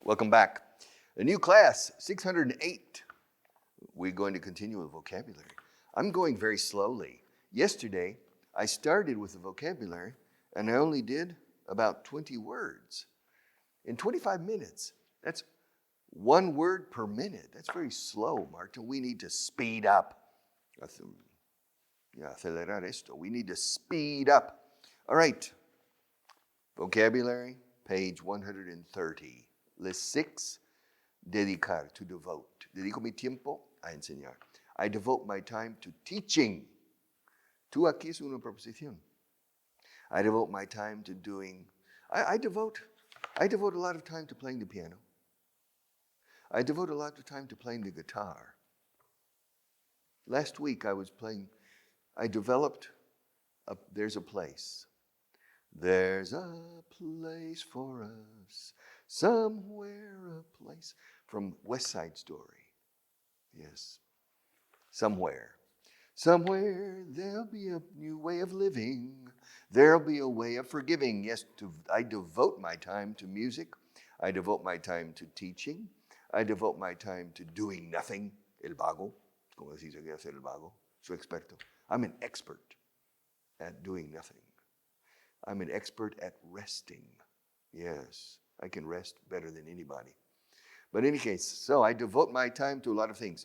Welcome back. A new class, 608. We're going to continue with vocabulary. I'm going very slowly. Yesterday, I started with the vocabulary, and I only did about 20 words. In 25 minutes, that's one word per minute. That's very slow, Martin. We need to speed up. Acelerar esto. We need to speed up. All right. Vocabulary, page 130. List 6, dedicar, to devote. Dedico mi tiempo a enseñar. I devote my time to teaching. Tú aquí es una preposición. I devote my time to doing. I devote a lot of time to playing the piano. I devote a lot of time to playing the guitar. Last week I developed, there's a place. There's a place for us, somewhere a place. From West Side Story. Yes, somewhere. Somewhere there'll be a new way of living. There'll be a way of forgiving. Yes, I devote my time to music. I devote my time to teaching. I devote my time to doing nothing. El vago. Como decís aquí, hacer el vago. Soy experto. I'm an expert at doing nothing. I'm an expert at resting. Yes, I can rest better than anybody. But in any case, so I devote my time to a lot of things.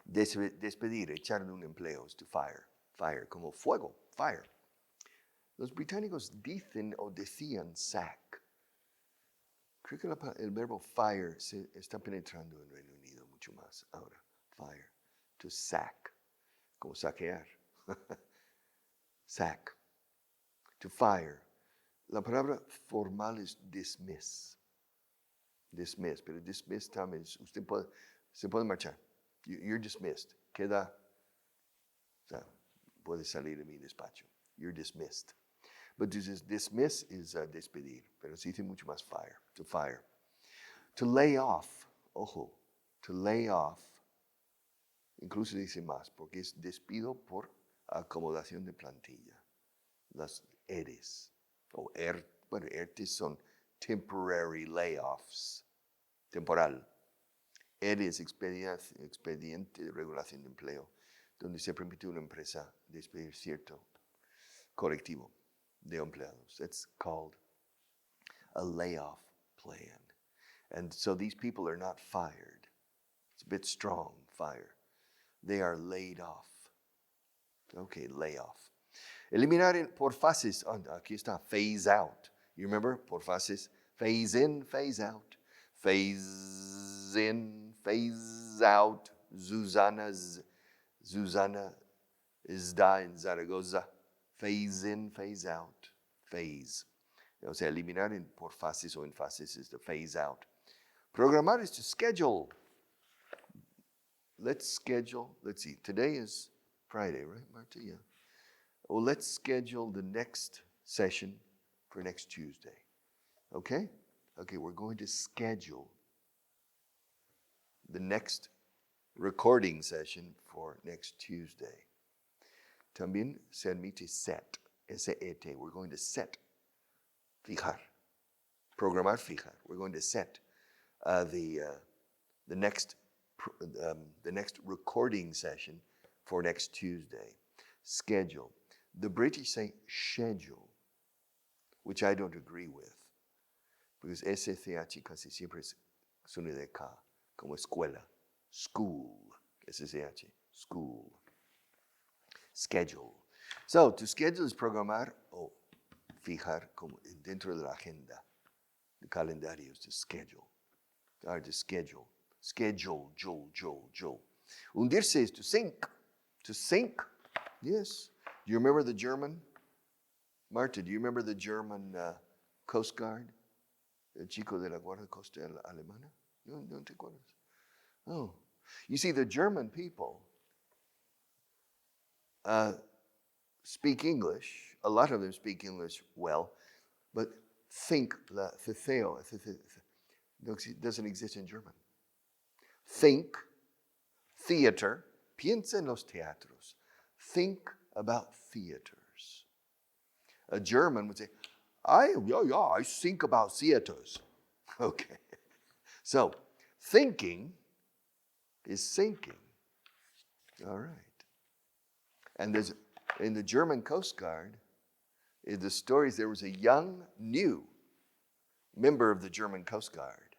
Despedir, echar de un empleo, is to fire. Fire, como fuego, fire. Los británicos dicen o decían sack. Creo que el verbo fire se está penetrando en Reino Unido mucho más ahora. Fire, to sack, como saquear. Sack, to fire. La palabra formal es dismiss. Dismiss, pero dismiss también, se puede marchar. You're dismissed. Queda, o sea, puede salir de mi despacho. You're dismissed. But dismiss is despedir, pero se dice mucho más fire, to fire. To lay off, ojo, to lay off, incluso dice más, porque es despido por acomodación de plantilla. Las ERES, o ERTES son temporary layoffs, temporal. ERES, expediente de regulación de empleo, donde se permite a una empresa despedir cierto colectivo de empleados. That's called a layoff plan. And so these people are not fired. It's a bit strong, fire. They are laid off. Okay, layoff. Eliminar por fases. Oh, aquí está, phase out. You remember? Por fases. Phase in, phase out. Phase in, phase out. Zuzana está en Zaragoza. Phase in, phase out. Phase. O sea, eliminar por fases o en fases is to phase out. Programar is to schedule. Let's schedule. Let's see. Today is Friday, right, Marta? Yeah. Well, let's schedule the next session for next Tuesday. Okay? Okay, we're going to schedule the next recording session for next Tuesday. También se admite set, S-E-T. We're going to set, fijar. Programar, fijar. We're going to set the next recording session for next Tuesday. Schedule. The British say schedule, which I don't agree with, because SCH casi siempre es sonido de K, como escuela, school, SCH, school. Schedule. So, to schedule is programar o fijar como dentro de la agenda, the calendarios, to schedule. Or to schedule. Schedule, Joel. Hundirse is to sink. To sink. Yes. Do you remember the German? Marta, do you remember the German Coast Guard? El chico de la Guardia Costera Alemana? No te acuerdas? Oh. You see, the German people speak English. A lot of them speak English well, but think, la ceceo, doesn't exist in German. Think, theater, piensa en los teatros. Think about theaters. A German would say, I think about theaters. Okay. So, thinking is sinking. All right. And there's, in the German Coast Guard, in the stories, there was a young, new member of the German Coast Guard.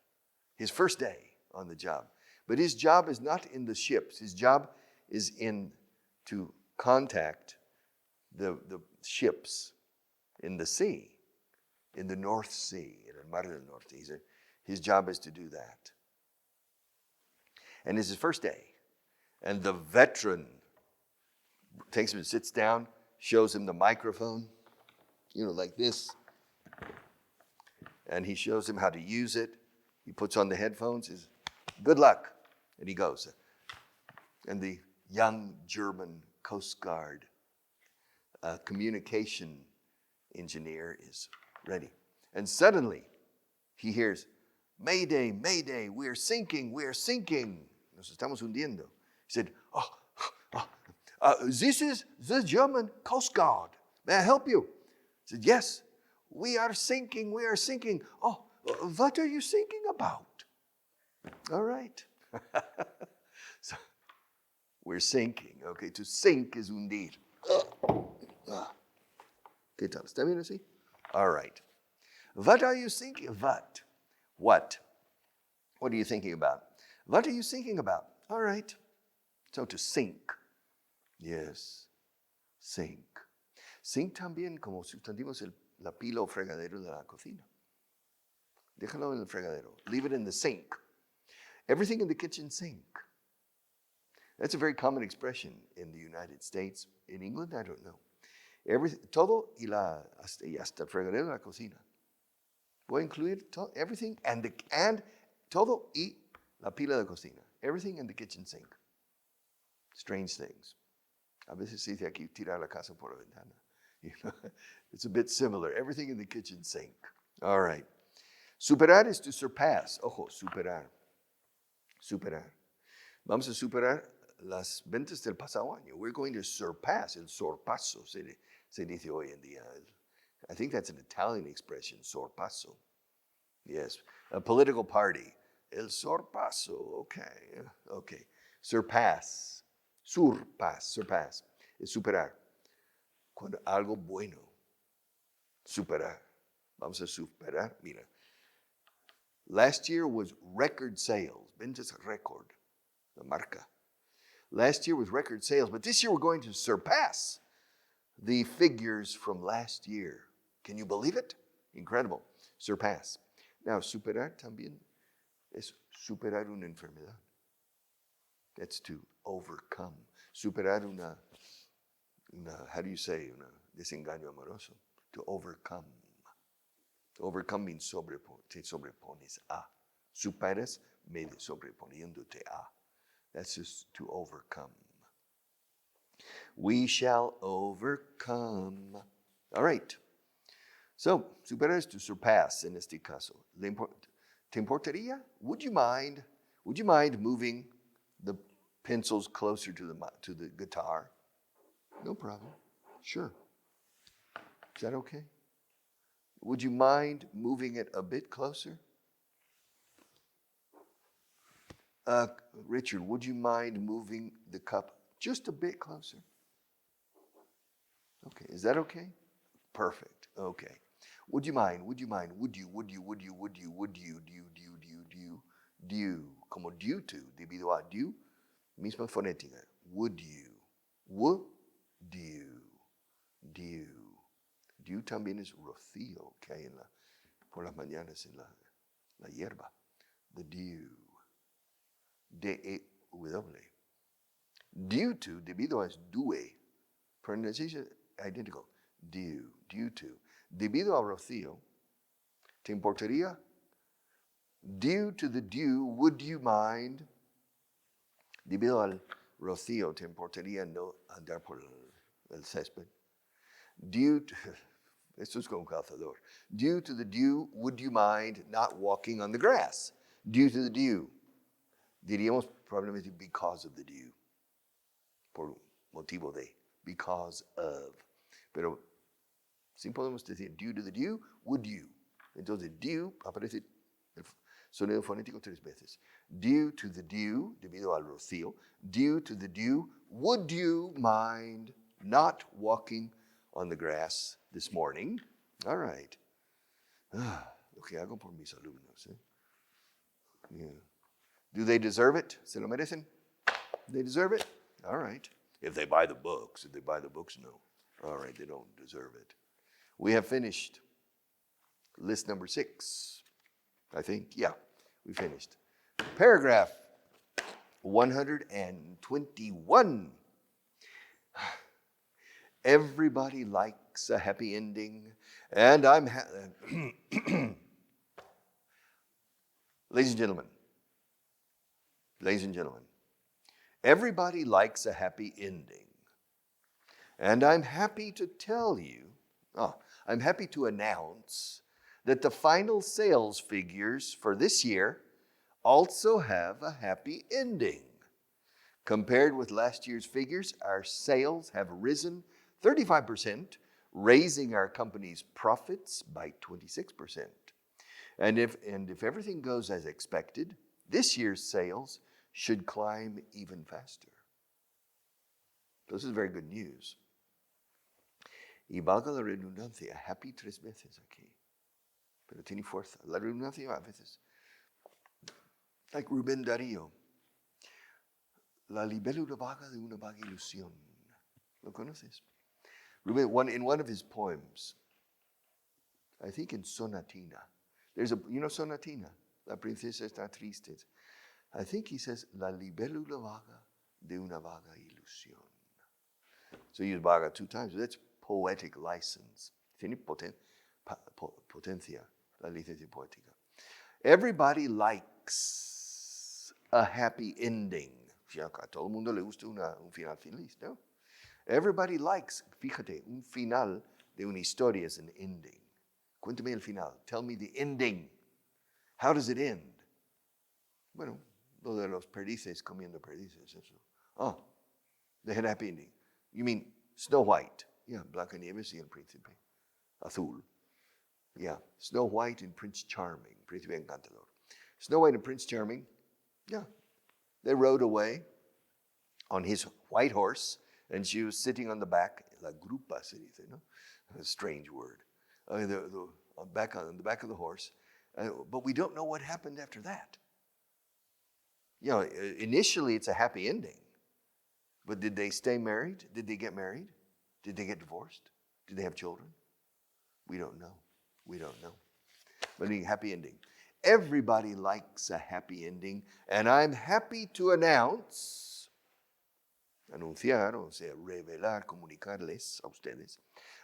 His first day on the job. But his job is not in the ships. His job is to contact the ships in the sea, in the North Sea, in el Mar del Norte. His job is to do that. And it's his first day. And the veteran takes him and sits down, shows him the microphone, like this. And he shows him how to use it. He puts on the headphones, says, "Good luck." And he goes. And the young German Coast Guard communication engineer is ready. And suddenly he hears, "Mayday, mayday, we're sinking, we're sinking. Nos estamos hundiendo." He said, "This is the German Coast Guard. May I help you?" He said, "Yes, we are sinking, we are sinking." "Oh, what are you sinking about?" "All right." So, we're sinking, okay? To sink is hundir. ¿Qué tal? ¿Está bien así? All right. What are you thinking? What? What are you thinking about? What are you thinking about? All right. So to sink. Yes. Sink. Sink también como sustantivo es la pila o fregadero de la cocina. Déjalo en el fregadero. Leave it in the sink. Everything in the kitchen sink. That's a very common expression in the United States. In England, I don't know. Todo y hasta el fregadero de la cocina. Voy a incluir everything and todo y la pila de cocina. Everything in the kitchen sink. Strange things. A veces se dice aquí tirar la casa por la ventana. It's a bit similar. Everything in the kitchen sink. All right. Superar is to surpass. Ojo, superar. Superar. Vamos a superar las ventas del pasado año. We're going to surpass. El sorpaso se dice hoy en día. I think that's an Italian expression, sorpaso. Yes. A political party. El sorpaso. Okay. Surpass. Surpass. Es superar. Cuando algo bueno. Superar. Vamos a superar. Mira. Last year was record sales. Ventas record. La marca. Last year was record sales, but this year we're going to surpass the figures from last year. Can you believe it? Incredible. Surpass. Now, superar también es superar una enfermedad. That's to overcome. Superar una how do you say, una desengaño amoroso. To overcome. To overcome means te sobrepones a. Superas me sobreponiéndote a. That's just to overcome. We shall overcome. All right. So, superar is to surpass in este caso. ¿Te importaría? Would you mind moving the pencils closer to the guitar? No problem. Sure. Is that okay? Would you mind moving it a bit closer? Richard, would you mind moving the cup just a bit closer? Okay, is that okay? Perfect, okay. Would you mind, would you, como due to, debido a, due, misma fonética, would you, due también es rocío que hay por las mañanas en la hierba, the dew, D-E-W. Due to, debido a es due, pronunciation identical, due to. Debido a rocío, ¿te importaría? Due to the dew, would you mind? Debido al rocío, ¿te importaría no andar por el césped? Due to, esto es como calzador. Due to the dew, would you mind not walking on the grass? Due to the dew. Diríamos probablemente because of the dew. Por motivo de. Because of. Pero sí podemos decir due to the dew, would you. Entonces, dew aparece Sonido fonético 3 veces. Due to the dew, debido al rocío. Due to the dew, would you mind not walking on the grass this morning? All right. Lo que hago por mis alumnos. Yeah. Do they deserve it? ¿Se lo merecen? They deserve it? All right. If they buy the books. If they buy the books, no. All right, they don't deserve it. We have finished list number 6. I think, yeah, we finished. Paragraph 121. Everybody likes a happy ending, and I'm ladies and gentlemen, everybody likes a happy ending, and I'm happy to tell you, I'm happy to announce that the final sales figures for this year also have a happy ending. Compared with last year's figures, our sales have risen 35%, raising our company's profits by 26%. And if everything goes as expected, this year's sales should climb even faster. This is very good news. Y valga la redundancia, happy 3 veces aquí. Pero tiene fuerza. La redundancia a veces. Like Rubén Darío. La libélula vaga de una vaga ilusión. ¿Lo conoces? Rubén, in one of his poems, I think in Sonatina, Sonatina, la princesa está triste. I think he says, la libélula vaga de una vaga ilusión. So he used vaga 2 times. So that's poetic license. Tiene potencia, la licencia poética. Everybody likes a happy ending. A todo el mundo le gusta un final feliz, ¿no? Everybody likes, fíjate, un final de una historia es an ending. Cuéntame el final. Tell me the ending. How does it end? Bueno, lo de los perdices comiendo perdices, eso. Oh, they had a happy ending. You mean Snow White? Yeah, Blancanieves y el príncipe azul. Yeah, Snow White and Prince Charming, príncipe encantador. Snow White and Prince Charming, yeah, they rode away on his white horse, and she was sitting on the back, la grupa se dice, no? A strange word. On the back of the horse. But we don't know what happened after that. You know, initially it's a happy ending. But did they stay married? Did they get married? Did they get divorced? Did they have children? We don't know. But a happy ending. Everybody likes a happy ending, and I'm happy to announce, anunciar, o sea, revelar, comunicarles a ustedes.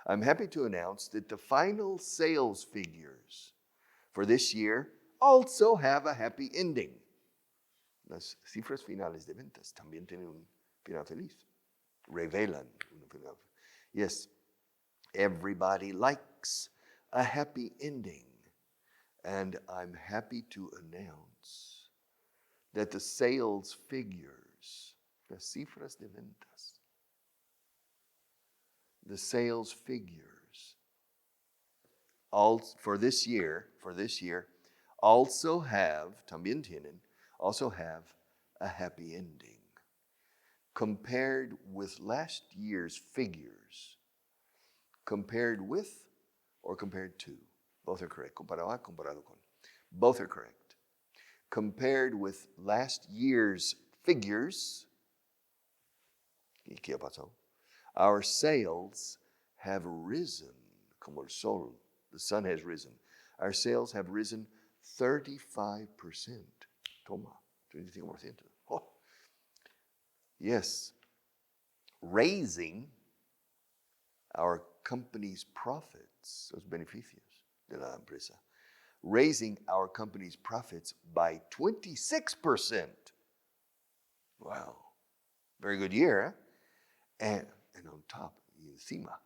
I'm happy to announce that the final sales figures for this year also have a happy ending. Las cifras finales de ventas también tienen un final feliz. Revelan un final. Yes, everybody likes a happy ending. And I'm happy to announce that the sales figures, las cifras de ventas, the sales figures all for this year also have a happy ending. Compared with last year's figures, compared with or compared to? Both are correct. Comparado con. Both are correct. Compared with last year's figures, ¿qué pasó? Our sales have risen, como el sol, the sun has risen. Our sales have risen 35%. Toma, 35%. Oh. Yes. Raising our company's profits, los beneficios de la empresa, raising our company's profits by 26%. Wow, very good year. And on top, y encima,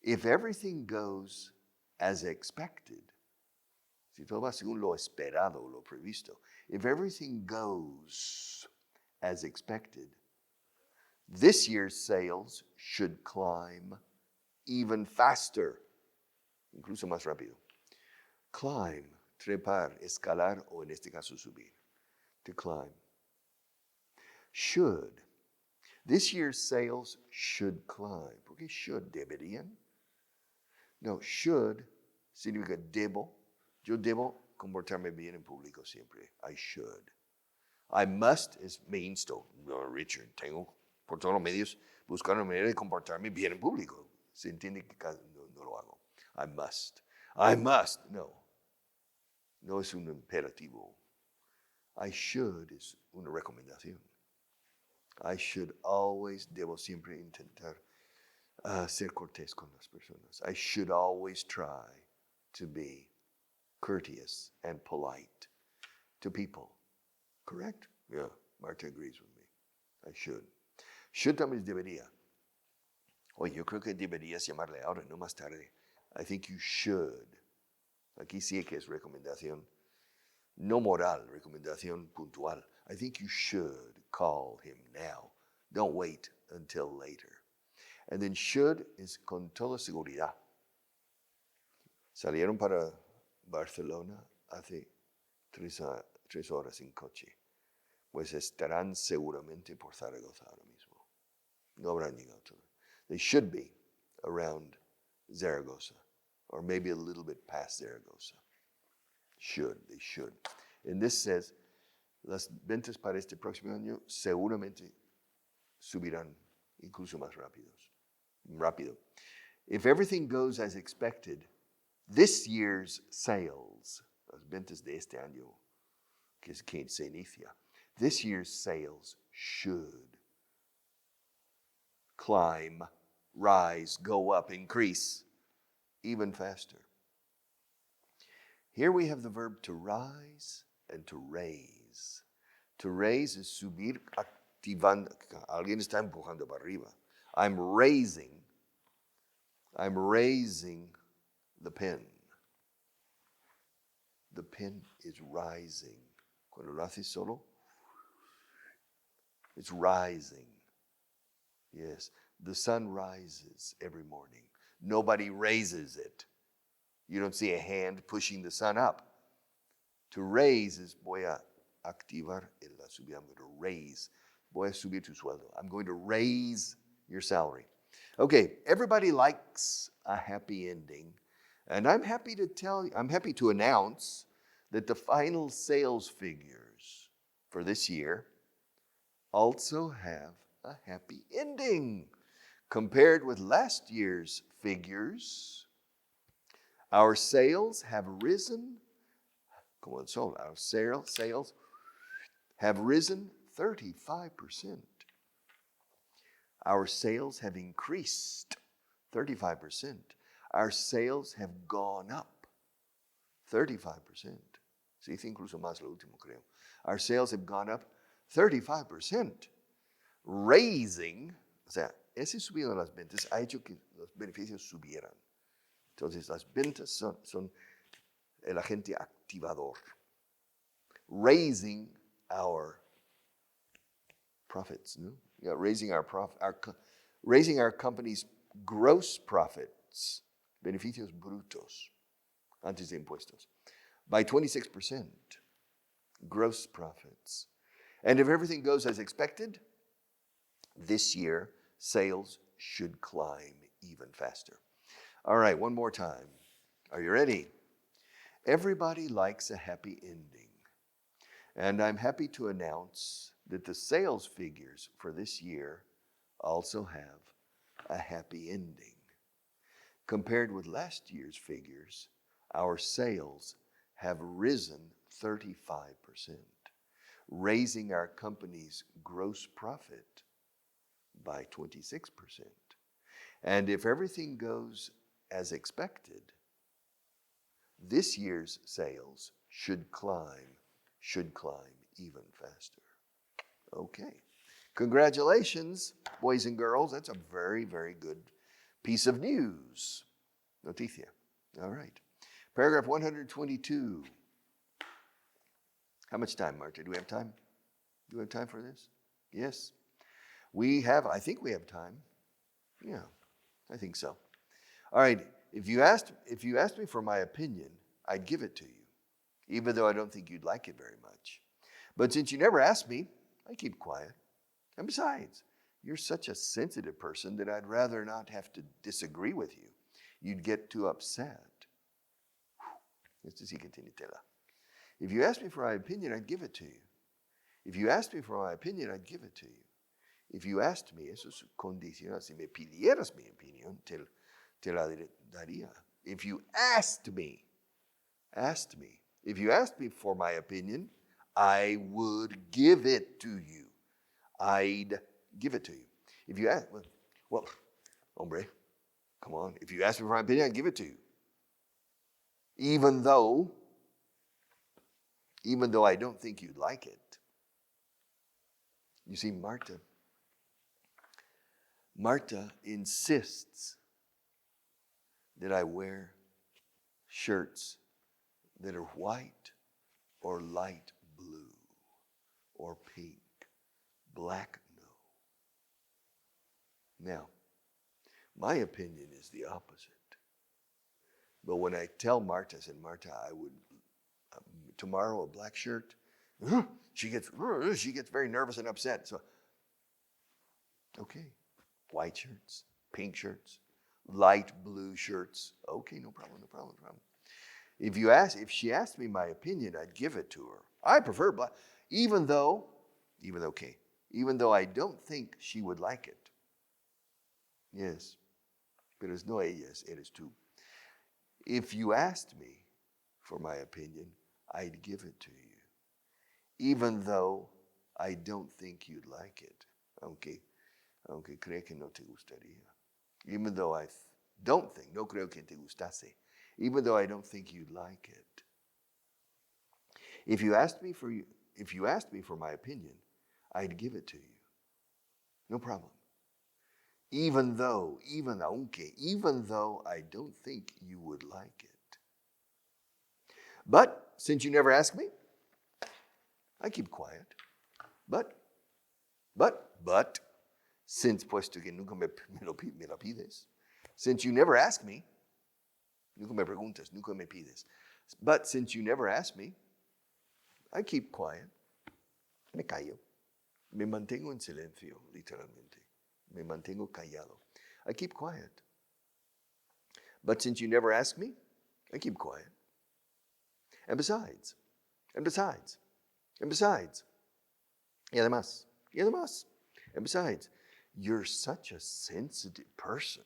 if everything goes as expected, si todo va según lo esperado, lo previsto, if everything goes as expected, this year's sales should climb even faster. Incluso más rápido. Climb, trepar, escalar, o en este caso subir. To climb. Should. This year's sales should climb. ¿Por qué should? ¿Deberían? No, should significa debo. Yo debo comportarme bien en público siempre. I should. I must means, no, Richard, tengo por todos los medios buscar una manera de comportarme bien en público. Se entiende que no lo hago. I must. I must. No. No es un imperativo. I should es una recomendación. I should always, debo siempre intentar ser cortés con las personas. I should always try to be courteous and polite to people. Correct? Yeah, Marta agrees with me. I should. Should también debería. Oye, yo creo que deberías llamarle ahora, no más tarde. I think you should. Aquí sí que es recomendación. No moral, recomendación puntual. I think you should call him now. Don't wait until later. And then should is con toda seguridad. Salieron para Barcelona hace 3 horas en coche. Pues estarán seguramente por Zaragoza ahora mismo. No habrán llegado todavía. They should be around Zaragoza, or maybe a little bit past Zaragoza. They should. And this says, las ventas para este próximo año seguramente subirán incluso más rápido. If everything goes as expected, this year's sales, las ventas de este año, que es que se inicia, this year's sales should climb, rise, go up, increase even faster. Here we have the verb to rise and to raise. To raise es subir, activando. Alguien está empujando para arriba. I'm raising the pen. The pen is rising. Cuando lo haces solo, it's rising. Yes, the sun rises every morning. Nobody raises it. You don't see a hand pushing the sun up. To raise is voy a activar la subida. I'm going to raise. Voy a subir tu sueldo. I'm going to raise your salary. Okay, everybody likes a happy ending. And I'm happy to announce that the final sales figures for this year also have a happy ending. Compared with last year's figures, our sales have risen, como el sol, our sales have risen 35%. Our sales have increased 35%. Our sales have gone up 35%. Se dice incluso más lo último, creo. Our sales have gone up 35%. Raising, o sea, ese subido de las ventas ha hecho que los beneficios subieran. Entonces, las ventas son el agente activador. Raising our profits, no? Yeah, raising our company's gross profits, beneficios brutos, antes de impuestos, by 26%, gross profits. And if everything goes as expected, this year, sales should climb even faster. All right, one more time. Are you ready? Everybody likes a happy ending. And I'm happy to announce that the sales figures for this year also have a happy ending. Compared with last year's figures, our sales have risen 35%, raising our company's gross profit by 26%. And if everything goes as expected, this year's sales should climb even faster. Okay. Congratulations, boys and girls. That's a very, very good piece of news. Noticia. All right. Paragraph 122. How much time, Marta? Do we have time? Do we have time for this? Yes. I think we have time. Yeah, I think so. All right. If you asked me for my opinion, I'd give it to you. even though I don't think you'd like it very much. But since you never asked me, I keep quiet. And besides, you're such a sensitive person that I'd rather not have to disagree with you. You'd get too upset. Esto sí que tiene tela. If you asked me for my opinion, I'd give it to you. If you asked me for my opinion, I'd give it to you. If you asked me, eso es condicional. Si me pidieras mi opinión, te la daría. If you asked me, if you asked me for my opinion, I would give it to you. I'd give it to you. If you ask, well, hombre, come on. If you ask me for my opinion, I'd give it to you. Even though I don't think you'd like it. You see, Marta insists that I wear shirts that are white or light blue or pink. Black, no. Now, my opinion is the opposite. But when I tell Marta, I said, Marta, I would, tomorrow a black shirt, she gets very nervous and upset. So, okay, white shirts, pink shirts, light blue shirts. Okay, no problem. If she asked me my opinion, I'd give it to her. I prefer black, even though I don't think she would like it. Yes, pero no ellas, eres tú. If you asked me for my opinion, I'd give it to you, even though I don't think you'd like it. Aunque cree que no te gustaría. Even though I don't think, no creo que te gustase. Even though I don't think you'd like it. If you asked me for my opinion, I'd give it to you. No problem. Even though I don't think you would like it. But since you never asked me, I keep quiet. But, since puesto que nunca me lo pides, since you never asked me, nunca me preguntas, nunca me pides. But since you never asked me, I keep quiet. Me callo. Me mantengo en silencio, literalmente. Me mantengo callado. I keep quiet. But since you never asked me, I keep quiet. And besides, y además, and besides, you're such a sensitive person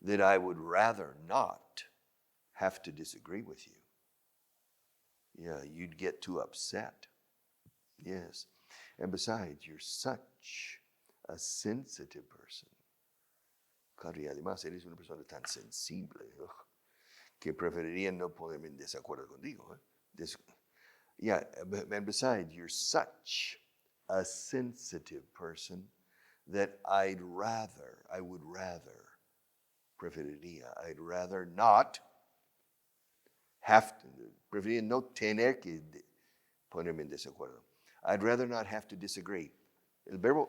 that I would rather not have to disagree with you. Yeah, you'd get too upset. Yes. And besides, you're such a sensitive person. Claro, y además eres una persona tan sensible que preferiría no ponerme en desacuerdo contigo. Yeah, and besides, you're such a sensitive person that I'd rather not have to, preferiría no tener que ponerme en desacuerdo. I'd rather not have to disagree. El verbo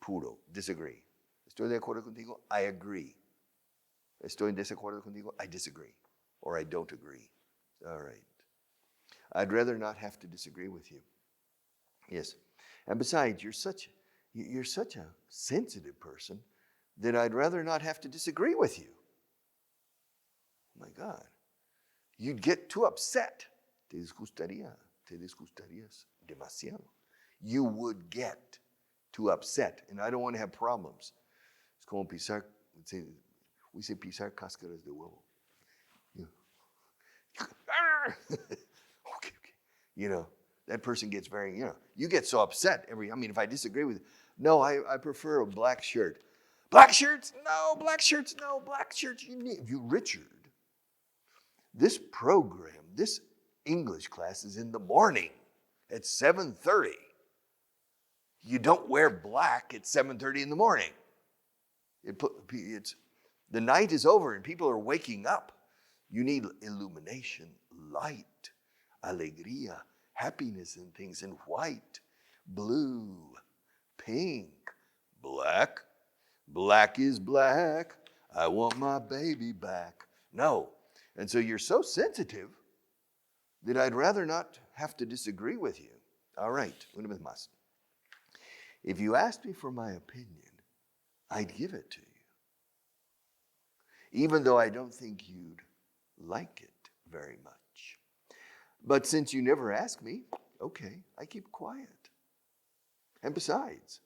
puro, disagree. Estoy de acuerdo contigo, I agree. Estoy en desacuerdo contigo, I disagree. Or I don't agree. All right. I'd rather not have to disagree with you. Yes. And besides, you're such a sensitive person that I'd rather not have to disagree with you. Oh my God. You'd get too upset. Te disgustarías demasiado. You would get too upset, and I don't want to have problems. Es como pisar, we say pisar cáscaras de huevo. Okay. You know, that person gets very, you get so upset if I disagree with you. No, I prefer a black shirt. Black shirts? No, black shirts, no, black shirts. Richard, this program, this English class is in the morning at 7:30. You don't wear black at 7:30 in the morning. The night is over and people are waking up. You need illumination, light, alegría, happiness and things in white, blue, pink, black. Black is black. I want my baby back. No. And so you're so sensitive that I'd rather not have to disagree with you. All right, una vez más. If you asked me for my opinion, I'd give it to you. Even though I don't think you'd like it very much. But since you never ask me, okay, I keep quiet. And besides,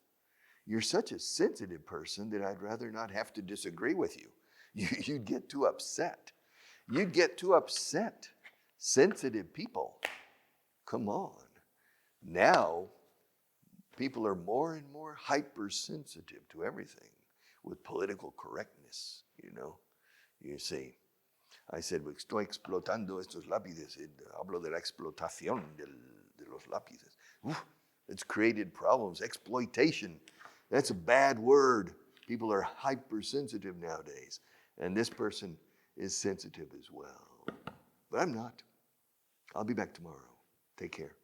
you're such a sensitive person that I'd rather not have to disagree with you. You'd get too upset. You'd get too upset. Sensitive people. Come on. Now, people are more and more hypersensitive to everything with political correctness, you know. You see, I said, estoy explotando estos lápices. Hablo de la explotación de los lápices. It's created problems. Exploitation. That's a bad word. People are hypersensitive nowadays. And this person is sensitive as well. But I'm not. I'll be back tomorrow. Take care.